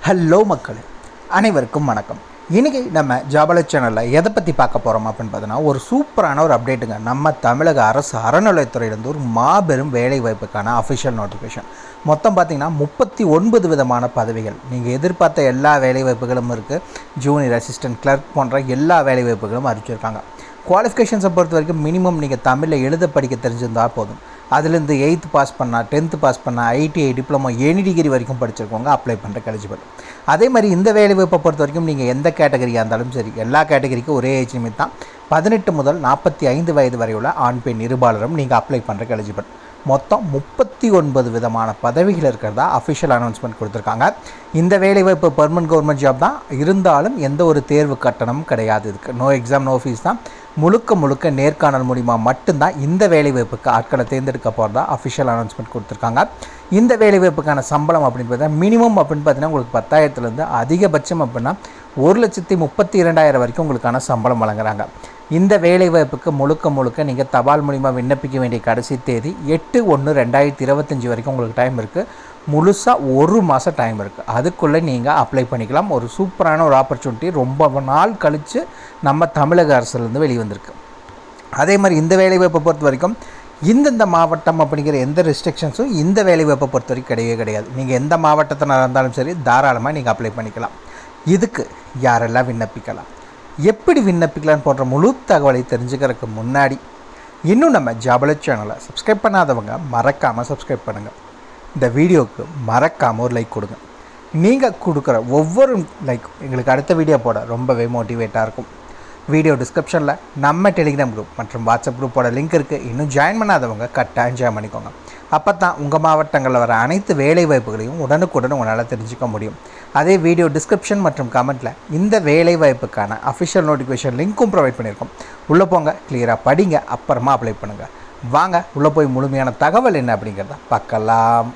Hello மக்களே, அனைவருக்கும் வணக்கம். இன்றைக்கி நம்ம ஜாபல சேனலில் எதை பற்றி பார்க்க போகிறோம் அப்படின்னு பார்த்தீங்கன்னா, ஒரு சூப்பரான ஒரு அப்டேட்டுங்க. நம்ம தமிழக அரசு அறநிலையத்துறையிலேருந்து ஒரு மாபெரும் வேலைவாய்ப்புக்கான அஃபிஷியல் நோட்டிஃபிகேஷன். மொத்தம் பார்த்திங்கன்னா 39 விதமான பதவிகள். நீங்கள் எதிர்பார்த்த எல்லா வேலைவாய்ப்புகளும் இருக்குது. ஜூனியர் அசிஸ்டன்ட், கிளர்க் போன்ற எல்லா வேலைவாய்ப்புகளும் அறிவிச்சிருக்காங்க. குவாலிஃபிகேஷன்ஸை பொறுத்த வரைக்கும் மினிமம் நீங்கள் தமிழில் எழுத படிக்க தெரிஞ்சிருந்தால் போதும். அதுலேருந்து 8th பாஸ் பண்ணால், 10th பாஸ் பண்ணால், ITI டிப்ளமோ எனி டிகிரி வரைக்கும் படிச்சிருக்கவங்க அப்ளை பண்ணுறக்கு எலிஜிபிள். அதே மாதிரி இந்த வேலைவாய்ப்பை பொறுத்த வரைக்கும் நீங்கள் எந்த கேட்டகரியாக இருந்தாலும் சரி, எல்லா கேட்டகரிக்கும் ஒரே ஏஜ் லிமிட் தான். 18 முதல் 45 வயது வரை உள்ள ஆண் பெண் இருபாலரும் நீங்கள் அப்ளை பண்ணுறக்கு எலிஜிபிள். மொத்தம் 39 விதமான பதவிகள் இருக்கிறதா அஃபிஷியல் அனௌன்ஸ்மெண்ட் கொடுத்துருக்காங்க. இந்த வேலைவாய்ப்பு பெர்மனன்ட் கவர்மெண்ட் ஜாப் தான், இருந்தாலும் எந்த ஒரு தேர்வு கட்டணமும் கிடையாது. இதுக்கு நோ எக்ஸாம், நோ ஃபீஸ் தான். முழுக்க நேர்காணல் மூலிமா மட்டும்தான் இந்த வேலைவாய்ப்புக்கு ஆட்களை தேர்ந்தெடுக்க போகிறதா அஃபிஷியல் அனௌன்ஸ்மெண்ட் கொடுத்துருக்காங்க. இந்த வேலைவாய்ப்புக்கான சம்பளம் அப்படின்னு பார்த்தீங்கன்னா மினிமம் அப்படின்னு பார்த்தீங்கன்னா உங்களுக்கு 10,000லேருந்து அதிகபட்சம் அப்படின்னா 1,32,000 வரைக்கும் உங்களுக்கான சம்பளம் வழங்குறாங்க. இந்த வேலைவாய்ப்புக்கு முழுக்க நீங்கள் தபால் மூலிமா விண்ணப்பிக்க வேண்டிய கடைசி தேதி 8/1/2025 வரைக்கும் உங்களுக்கு டைம் இருக்குது. முழுசாக 1 மாதம் டைம் இருக்குது. அதுக்குள்ளே நீங்கள் அப்ளை பண்ணிக்கலாம். ஒரு சூப்பரான ஒரு ஆப்பர்ச்சுனிட்டி, ரொம்ப நாள் கழித்து நம்ம தமிழக அரசுலேருந்து வெளிவந்திருக்கு. அதே மாதிரி இந்த வேலைவாய்ப்பை பொறுத்த வரைக்கும் இந்தந்த மாவட்டம் அப்படிங்கிற எந்த ரெஸ்ட்ரிக்ஷன்ஸும் இந்த வேலைவாய்ப்பை பொறுத்த வரைக்கும் கிடையாது. நீங்கள் எந்த மாவட்டத்தினராக இருந்தாலும் சரி, தாராளமாக நீங்கள் அப்ளை பண்ணிக்கலாம். இதுக்கு யாரெல்லாம் விண்ணப்பிக்கலாம், எப்படி விண்ணப்பிக்கலான்னு போன்ற முழு தகவலை தெரிஞ்சுக்கிறதுக்கு முன்னாடி இன்னும் நம்ம ஜாபல சேனலை சப்ஸ்கிரைப் பண்ணாதவங்க மறக்காமல் சப்ஸ்கிரைப் பண்ணுங்கள். இந்த வீடியோவுக்கு மறக்காமல் ஒரு லைக் கொடுங்க. நீங்கள் கொடுக்குற ஒவ்வொரு லைக் எங்களுக்கு அடுத்த வீடியோ போட ரொம்பவே மோட்டிவேட்டாக இருக்கும். வீடியோ டிஸ்கிரிப்ஷனில் நம்ம டெலிகிராம் குரூப் மற்றும் வாட்ஸ்அப் குரூப்போட லிங்க் இருக்குது. இன்னும் ஜாயின் பண்ணாதவங்க கட்டாயம் ஜாயின் பண்ணிக்கோங்க. அப்போ தான் உங்கள் மாவட்டங்களில் வர அனைத்து வேலைவாய்ப்புகளையும் உடனுக்குடன் உங்களால் தெரிஞ்சுக்க முடியும். அதே வீடியோ டிஸ்கிரிப்ஷன் மற்றும் கமெண்ட்டில் இந்த வேலைவாய்ப்புக்கான அஃபிஷியல் நோட்டிஃபிகேஷன் லிங்க்கும் ப்ரொவைட் பண்ணியிருக்கோம். உள்ளே போங்க, கிளியராக படிங்க, அப்புறமா அப்ளை பண்ணுங்கள். வாங்க உள்ளே போய் முழுமையான தகவல் என்ன அப்படிங்கிறத பார்க்கலாம்.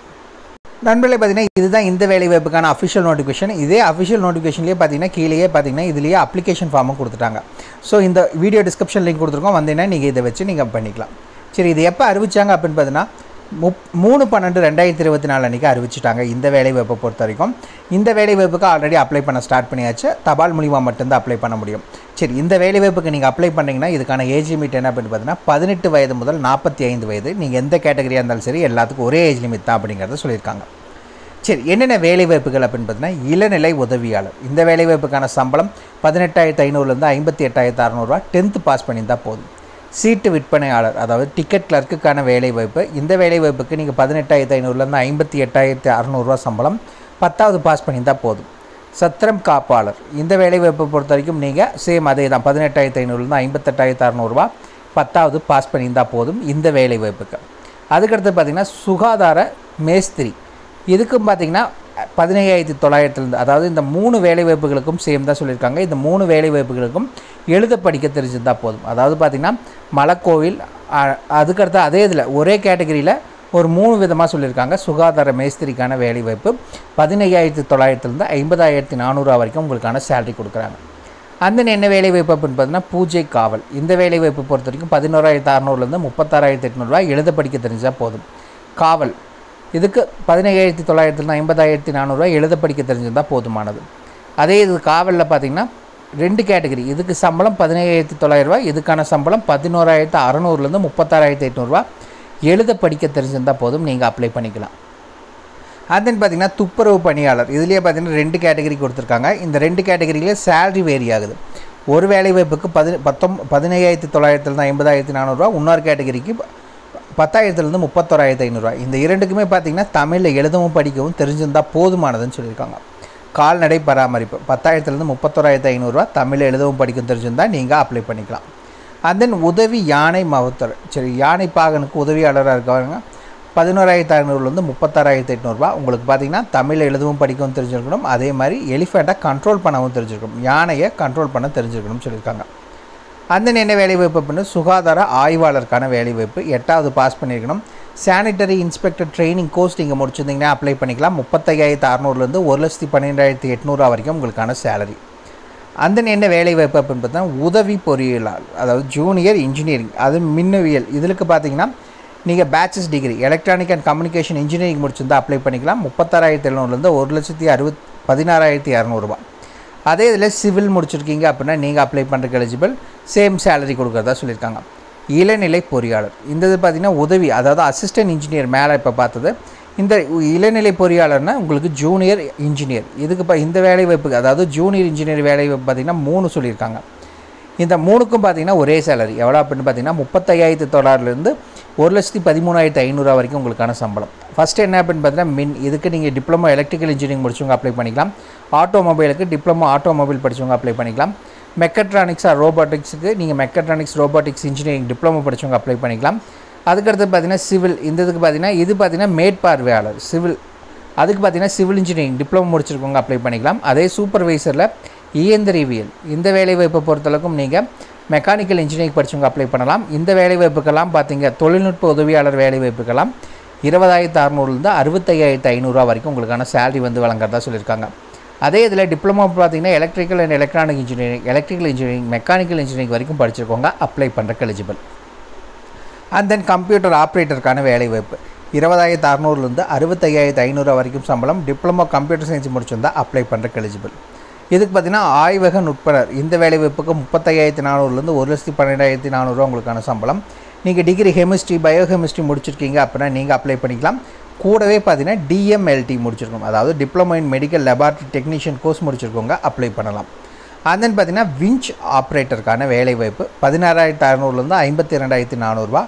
நண்பர்களே, பார்த்தீங்கன்னா இதுதான் இந்த வேலைவாய்ப்புக்கான அஃபிஷியல் நோட்டிஃபிகேஷன். இதே அஃபிஷியல் நோட்டிஃபிகேஷன்லேயே பார்த்தீங்கன்னா கீழேயே பார்த்தீங்கன்னா இதுலேயே அப்ளிகேஷன் ஃபார்மும் கொடுத்துட்டாங்க. ஸோ இந்த வீடியோ டிஸ்கிரிப்ஷன் லிங்க் கொடுத்துருக்கோம், வந்தீங்கன்னா நீங்கள் இதை வச்சு நீங்கள் பண்ணிக்கலாம். சரி, இது எப்போ அறிவிச்சாங்க அப்படின்னு பார்த்தீங்கன்னா 3/12/2024 அன்றைக்கி அறிவிச்சிட்டாங்க. இந்த வேலைவாய்ப்பை பொறுத்த வரைக்கும் இந்த வேலைவாய்ப்புக்கு ஆல்ரெடி அப்ளை பண்ண ஸ்டார்ட் பண்ணியாச்சு. தபால் மூலிமா மட்டும்தான் அப்ளை பண்ண முடியும். சரி, இந்த வேலைவாய்ப்புக்கு நீங்கள் அப்ளை பண்ணிங்கன்னா இதுக்கான ஏஜ் லிமிட் என்ன அப்படின்னு பார்த்தீங்கன்னா 18 வயது முதல் 45 வயது. நீங்கள் எந்த கேட்டகரியாக இருந்தாலும் சரி, எல்லாத்துக்கும் ஒரே ஏஜ் லிமிட் தான் அப்படிங்கிறத சொல்லியிருக்காங்க. சரி, என்னென்ன வேலைவாய்ப்புகள் அப்படின்னு பார்த்தீங்கன்னா இளநிலை உதவியாளர். இந்த வேலைவாய்ப்புக்கான சம்பளம் 18,500லேருந்து 58,600 10th பாஸ் பண்ணியிருந்தால் போதும். சீட்டு விற்பனையாளர், அதாவது டிக்கெட் கிளர்க்குக்கான வேலைவாய்ப்பு. இந்த வேலைவாய்ப்புக்கு நீங்கள் 18,500லேருந்து 58,600 சம்பளம், 10th பாஸ் பண்ணியிருந்தால் போதும். சத்திரம் காப்பாளர், இந்த வேலைவாய்ப்பை பொறுத்த வரைக்கும் நீங்கள் சேம் அதே தான், 18,500லேருந்து 58,600 10th பாஸ் பண்ணியிருந்தால் போதும் இந்த வேலைவாய்ப்புக்கு. அதுக்கடுத்து பார்த்திங்கன்னா சுகாதார மேஸ்திரி, இதுக்கும் பார்த்திங்கன்னா 15,900லேருந்து, அதாவது இந்த 3 வேலைவாய்ப்புகளுக்கும் சேம் தான் சொல்லியிருக்காங்க. இந்த 3 வேலைவாய்ப்புகளுக்கும் எழுத படிக்க தெரிஞ்சிருந்தால் போதும். அதாவது பார்த்திங்கன்னா மலைக்கோவில், அதுக்கடுத்து அதே இதில் ஒரே கேட்டகரியில் ஒரு 3 விதமாக சொல்லியிருக்காங்க. சுகாதார மேஸ்திரிக்கான வேலைவாய்ப்பு 15,900லேருந்து 50,400 வரைக்கும் உங்களுக்கான சேலரி கொடுக்குறாங்க. அந்த என்ன வேலைவாய்ப்பு அப்படின்னு பார்த்தீங்கன்னா பூஜை காவல். இந்த வேலைவாய்ப்பு பொறுத்த வரைக்கும் 11,600லேருந்து 36,800 எழுத படிக்க தெரிஞ்சால் போதும். காவல், இதுக்கு 17,900லேருந்து 50,400 எழுத படிக்க தெரிஞ்சிருந்தால் போதுமானது. அதே இது காவலில் பார்த்திங்கன்னா 2 கேட்டகரி. இதுக்கு சம்பளம் 17,900, இதுக்கான சம்பளம் 11,600லேருந்து 36,800 எழுத படிக்க தெரிஞ்சிருந்தால் போதும், நீங்கள் அப்ளை பண்ணிக்கலாம். அதுன்னு பார்த்திங்கன்னா துப்புரவு பணியாளர், இதுலேயே பார்த்திங்கன்னா 2 கேட்டகரி கொடுத்துருக்காங்க. இந்த 2 கேட்டகரியிலே சேலரி வேரி ஆகுது. ஒரு வேலைவாய்ப்புக்கு 17,900லேருந்து 50,400, இன்னொரு கேட்டகரிக்கு 10,000லேருந்து 31,500. இந்த 2க்குமே பார்த்திங்கன்னா தமிழில் எழுதவும் படிக்கவும் தெரிஞ்சிருந்தால் போதுமானதுன்னு சொல்லியிருக்காங்க. கால்நடை பராமரிப்பு 10,000லேருந்து 31,500, தமிழில் எழுதவும் படிக்கவும் தெரிஞ்சிருந்தால் நீங்கள் அப்ளை பண்ணிக்கலாம். தென் உதவி யானை மகத்தர், சரி, யானை பாகனுக்கு உதவியாளராக இருக்கவங்க 11,500லேருந்து 36,800. உங்களுக்கு பார்த்திங்கன்னா தமிழில் எழுதவும் படிக்கவும் தெரிஞ்சிருக்கணும். அதே மாதிரி எலிஃபெண்ட்டை கண்ட்ரோல் பண்ணவும் தெரிஞ்சிருக்கணும், யானையை கண்ட்ரோல் பண்ண தெரிஞ்சிருக்கணும்னு சொல்லியிருக்காங்க. அந்த என்ன வேலைவாய்ப்பு அப்படின்னு சுகாதார ஆய்வாளருக்கான வேலைவாய்ப்பு 8th பாஸ் பண்ணியிருக்கணும். சானிட்டரி இன்ஸ்பெக்டர் ட்ரைனிங் கோர்ஸ் நீங்கள் முடிச்சிருந்தீங்கன்னா அப்ளை பண்ணிக்கலாம். 35,600லேருந்து 1,12,800 வரைக்கும் உங்களுக்கான சேலரி. அந்த என்ன வேலைவாய்ப்பு அப்படின்னு பார்த்தா உதவி பொறியியலாளர், அதாவது ஜூனியர் இன்ஜினியரிங், அது மின்னவியல். இதுக்கு பார்த்தீங்கன்னா நீங்கள் bachelors degree electronic and communication engineering முடிச்சிருந்தால் அப்ளை பண்ணிக்கலாம். 36,700லேருந்து 1,60,000 16,200 ரூபா. அதே இதில் சிவில் முடிச்சிருக்கீங்க அப்படின்னா நீங்கள் அப்ளை பண்ணுறதுக்கு எலிஜிபிள், சேம் சேலரி கொடுக்குறதா சொல்லியிருக்காங்க. இளநிலை பொறியாளர் இந்த இது பார்த்திங்கன்னா உதவி, அதாவது அசிஸ்டன்ட் இன்ஜினியர் மேலே இப்போ பார்த்தது. இந்த இளநிலை பொறியாளர்னால் உங்களுக்கு ஜூனியர் இன்ஜினியர். இதுக்கு இந்த வேலை வாய்ப்புக்கு, அதாவது ஜூனியர் இன்ஜினியர் வேலை வாய்ப்பு பார்த்திங்கன்னா 3 சொல்லியிருக்காங்க. இந்த 3க்கும் பார்த்திங்கன்னா ஒரே சேலரி எவ்வளோ அப்படின்னு பார்த்திங்கன்னா 35,900லேருந்து 1,13,500 வரைக்கும் உங்களுக்கான சம்பளம். ஃபஸ்ட்டு என்ன அப்படின்னு பார்த்தீங்கன்னா இதுக்கு நீங்கள் டிப்ளமோ எலக்ட்ரிக்கல் இன்ஜினியரிங் படிச்சவங்க அப்ளை பண்ணிக்கலாம். ஆட்டோமொபைலுக்கு டிப்ளமோ ஆட்டோமொபைல் படித்தவங்க அப்ளை பண்ணிக்கலாம். மெக்கட்ரானிக்ஸ் ஆர் ரோபோட்டிக்ஸுக்கு நீங்கள் மெக்கட்ரானிக்ஸ் ரோபோட்டிக்ஸ் இன்ஜினியரிங் டிப்ளமோ படித்தவங்க அப்ளை பண்ணிக்கலாம். அதுக்கடுத்து பார்த்திங்கன்னா சிவில், இந்த இதுக்கு பார்த்திங்கன்னா இது பார்த்திங்கன்னா மேற்பார்வையாளர் சிவில், அதுக்கு பார்த்திங்கன்னா சிவில் இன்ஜினியரிங் டிப்ளமோ முடிச்சிருக்கவங்க அப்ளை பண்ணிக்கலாம். அதே சூப்பர்வைசரில் இயந்திரவியல் இந்த வேலைவாய்ப்பை பொறுத்தளவுக்கும் நீங்கள் மெக்கானிக்கல் இன்ஜினியரிங் படித்தவங்க அப்ளை பண்ணலாம். இந்த வேலைவாய்ப்புக்கெல்லாம் பார்த்திங்க தொழில்நுட்ப உதவியாளர் வேலைவாய்ப்புக்கெல்லாம் 20,600லேருந்து 65,500 வரைக்கும் உங்களுக்கான சேலரி வழங்குறதா சொல்லியிருக்காங்க. அதே இதில் டிப்ளமோ பார்த்திங்கன்னா electrical and electronic engineering mechanical engineering வரைக்கும் படிச்சிருக்கவங்க அப்ளை பண்ணுறக்கு எலிஜிபிள். அண்ட் தென் கம்ப்யூட்டர் ஆப்ரேட்டருக்கான வேலைவாய்ப்பு 20,600லேருந்து 65,500 வரைக்கும் சம்பளம். டிப்ளமோ கம்ப்யூட்டர் சயின்ஸ் முடிச்சிருந்தால் அப்ளை பண்ணுறக்கு எலிஜிபிள். இதுக்கு பார்த்திங்கன்னா ஆய்வக நுட்பனர் இந்த வேலைவாய்ப்புக்கு 35,400லேருந்து 1,12,400 உங்களுக்கான சம்பளம். நீங்கள் டிகிரி கெமிஸ்ட்ரி பயோகெமிஸ்ட்ரி முடிச்சிருக்கீங்க அப்படின்னா நீங்கள் அப்ளை பண்ணிக்கலாம். கூடவே பார்த்திங்கன்னா DMLT முடிச்சிருக்கோம், அதாவது diploma in medical laboratory technician course முடிச்சிருக்கவங்க அப்ளை பண்ணலாம். அண்ட் தென் பார்த்திங்கன்னா விஞ்ச் ஆப்ரேட்டருக்கான வேலைவாய்ப்பு 16,600லேருந்து 52,400 ரூபா.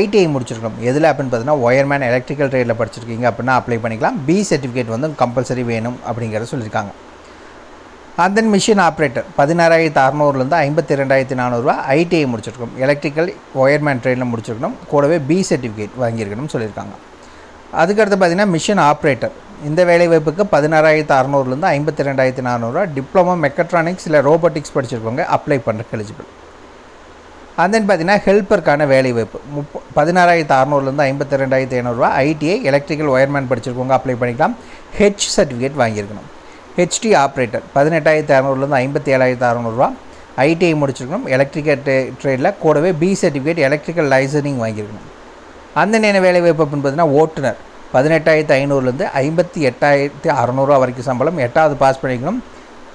ITI முடிச்சிருக்கோம் எதில் அப்படின்னு பார்த்தீங்கன்னா ஒயர்மேன் எலக்ட்ரிக்கல் ட்ரேடில் படிச்சிருக்கீங்க அப்படின்னா அப்ளை பண்ணிக்கலாம். B சர்டிஃபிகேட் கம்பல்சரி வேணும் அப்படிங்கிறத சொல்லியிருக்காங்க. அண்ட் தென் மிஷின் ஆப்ரேட்டர் 16,600லேருந்து 52,400 ரூபா. ITI முடிச்சிருக்கோம் எலக்ட்ரிக்கல் ஒயர்மேன் ட்ரேடில் முடிச்சிருக்கணும். கூடவே B சர்டிஃபிகேட் வாங்கியிருக்கணும்னு சொல்லியிருக்காங்க. அதுக்கடுத்து பார்த்திங்கன்னா மிஷின் ஆப்ரேட்டர் இந்த வேலைவாய்ப்புக்கு 16,600லேருந்து 52,400 ரூபா. டிப்ளமோ மெக்கட்ரானிக்ஸ் இல்லை ரோபோட்டிக்ஸ் படிச்சிருக்கவங்க அப்ளை பண்ணுறதுக்கு எலிஜிபிள். அண்ட் தென் பார்த்திங்கன்னா ஹெல்ப்பருக்கான வேலைவாய்ப்பு 16,600லேருந்து 52,500 ரூபா. ITI எலக்ட்ரிக்கல் ஒயர்மேன் படிச்சிருக்கவங்க அப்ளை பண்ணிக்கலாம். H சர்டிஃபிகேட் வாங்கியிருக்கணும். HT ஆப்ரேட்டர் 18,600லேருந்து 57,600 ரூபா. ITI முடிச்சிருக்கணும் எலக்ட்ரிக்கல் ட்ரேடில். கூடவே B சர்டிஃபிகேட் எலக்ட்ரிக்கல் லைசனிங் வாங்கியிருக்கணும். அந்த நேர வேலைவாய்ப்பு அப்படின்னு பார்த்தீங்கன்னா ஓட்டுநர் 18,500லேருந்து 58,600 வரைக்கும் சம்பளம். 8வது பாஸ் பண்ணிக்கணும்.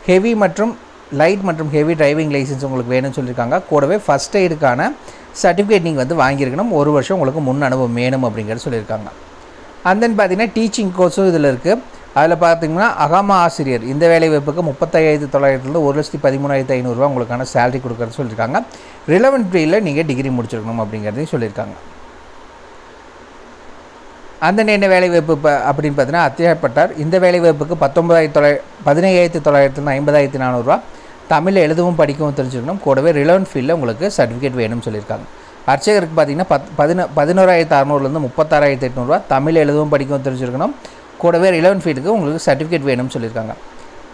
ஹெவி மற்றும் லைட் மற்றும் ஹெவி டிரைவிங் லைசன்ஸ் உங்களுக்கு வேணும்னு சொல்லியிருக்காங்க. கூடவே ஃபஸ்ட் எய்டுக்கான சர்டிஃபிகேட் நீங்கள் வாங்கியிருக்கணும். 1 வருஷம் உங்களுக்கு முன் அனுபவம் வேணும் அப்படிங்கிறது சொல்லியிருக்காங்க. அண்ட் தென் பார்த்திங்கன்னா டீச்சிங் கோர்ஸும் இதில் இருக்குது. அதில் பார்த்திங்கன்னா அகாமா ஆசிரியர் இந்த வேலைவாய்ப்புக்கு 35,900லேருந்து 1,13,500 ரூபா உங்களுக்கான சேலரி கொடுக்குறது சொல்லியிருக்காங்க. ரிலவெண்ட் ஃபீல்டில் நீங்கள் டிகிரி முடிச்சிருக்கணும் அப்படிங்கிறதையும் சொல்லியிருக்காங்க. அந்த என்ன வேலைவாய்ப்பு அப்படின்னு பார்த்தீங்கன்னா அத்தியாயப்பட்டார் இந்த வேலைவாய்ப்புக்கு 17,900லேருந்து 50,400 ரூபா. தமிழில் எழுதவும் படிக்கவும் தெரிஞ்சுக்கணும். கூடவே ரிலவெண்ட் ஃபீல்டில் உங்களுக்கு சர்டிஃபிகேட் வேணும்னு சொல்லியிருக்காங்க. அர்ச்சகருக்கு பார்த்திங்கன்னா 11,600லேருந்து 36,800 ரூபா. தமிழ் எழுதவும் படிக்கவும் தெரிஞ்சிருக்கணும். கூடவே ரிலவெண்ட் ஃபீல்டுக்கு உங்களுக்கு சர்டிஃபிகேட் வேணும்னு சொல்லியிருக்காங்க.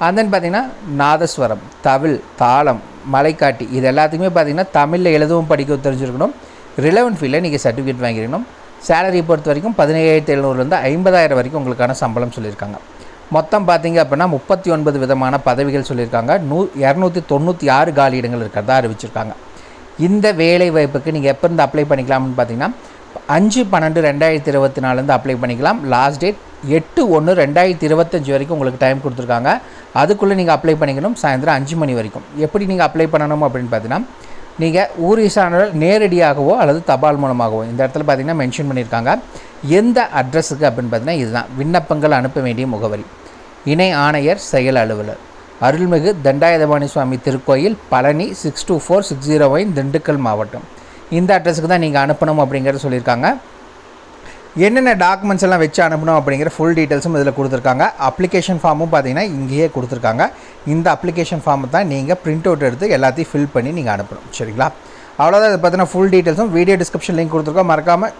அண்ட் தென் பார்த்திங்கன்னா நாதஸ்வரம், தவில், தாளம், மலைக்காட்டி இது எல்லாத்துக்குமே பார்த்திங்கன்னா தமிழில் எழுதவும் படிக்கவும் தெரிஞ்சிருக்கணும். ரிலவெண்ட் ஃபீல்டில் நீங்கள் சர்டிஃபிகேட் வாங்கியிருக்கணும். சேலரி பொறுத்த வரைக்கும் 17,700லேருந்து 50,000 வரைக்கும் உங்களுக்கான சம்பளம் சொல்லியிருக்காங்க. மொத்தம் பார்த்திங்க அப்படின்னா 39 விதமான பதவிகள் சொல்லியிருக்காங்க. 296 காலி இடங்கள் இருக்கிறதா அறிவிச்சிருக்காங்க. இந்த வேலை வாய்ப்புக்கு நீங்கள் எப்போ இருந்து அப்ளை பண்ணிக்கலாம்னு பார்த்தீங்கன்னா 5/12/2024 அப்ளை பண்ணிக்கலாம். லாஸ்ட் டேட் 8/1/2025 வரைக்கும் உங்களுக்கு டைம் கொடுத்துருக்காங்க. அதுக்குள்ளே நீங்கள் அப்ளை பண்ணிக்கணும். சாயந்தரம் 5 மணி வரைக்கும். எப்படி நீங்கள் அப்ளை பண்ணணும் அப்படின்னு பார்த்தீங்கன்னா நீங்கள் ஊரிசான நேரடியாகவோ அல்லது தபால் மூலமாகவோ இந்த இடத்துல பார்த்திங்கன்னா மென்ஷன் பண்ணியிருக்காங்க. எந்த அட்ரஸுக்கு அப்படின்னு பார்த்தீங்கன்னா இதுதான் விண்ணப்பங்கள் அனுப்ப வேண்டிய முகவரி. இணை ஆணையர் செயல் அலுவலர் அருள்மிகு தண்டாயுதபாணி சுவாமி திருக்கோயில் பழனி 62460 திண்டுக்கல் மாவட்டம். இந்த அட்ரஸுக்கு தான் நீங்கள் அனுப்பணும் அப்படிங்கிறத சொல்லியிருக்காங்க. என்னென்ன டாக்குமெண்ட்ஸ் எல்லாம் வச்சு அனுப்பணும் அப்படிங்கிற ஃபுல் டீட்டெயில்ஸும் இதில் கொடுத்துருக்காங்க. அப்ளிகேஷன் ஃபார்மும் பார்த்திங்கன்னா இங்கேயே கொடுத்துருக்காங்க. இந்த அப்ளிகேஷன் ஃபார்மை தான் நீங்கள் பிரிண்ட் அவுட் எடுத்து எல்லாத்தையும் ஃபில் பண்ணி நீங்கள் அனுப்பணும். சரிங்களா? அவ்வளோதான். இதை பார்த்தீங்கன்னா ஃபுல் டீட்டெயில்ஸும் வீடியோ டிஸ்கிரிப்ஷன் லிங்க் கொடுத்துருக்கோம். மறக்காமல்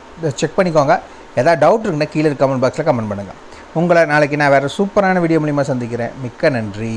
செக் பண்ணிக்கோங்க. எதாவது டவுட் இருக்குன்னா கீழே கமெண்ட் பாக்ஸில் கமெண்ட் பண்ணுங்கள். உங்களை நாளைக்கு நான் வேறு சூப்பரான வீடியோ மூலிமா சந்திக்கிறேன். மிக்க நன்றி.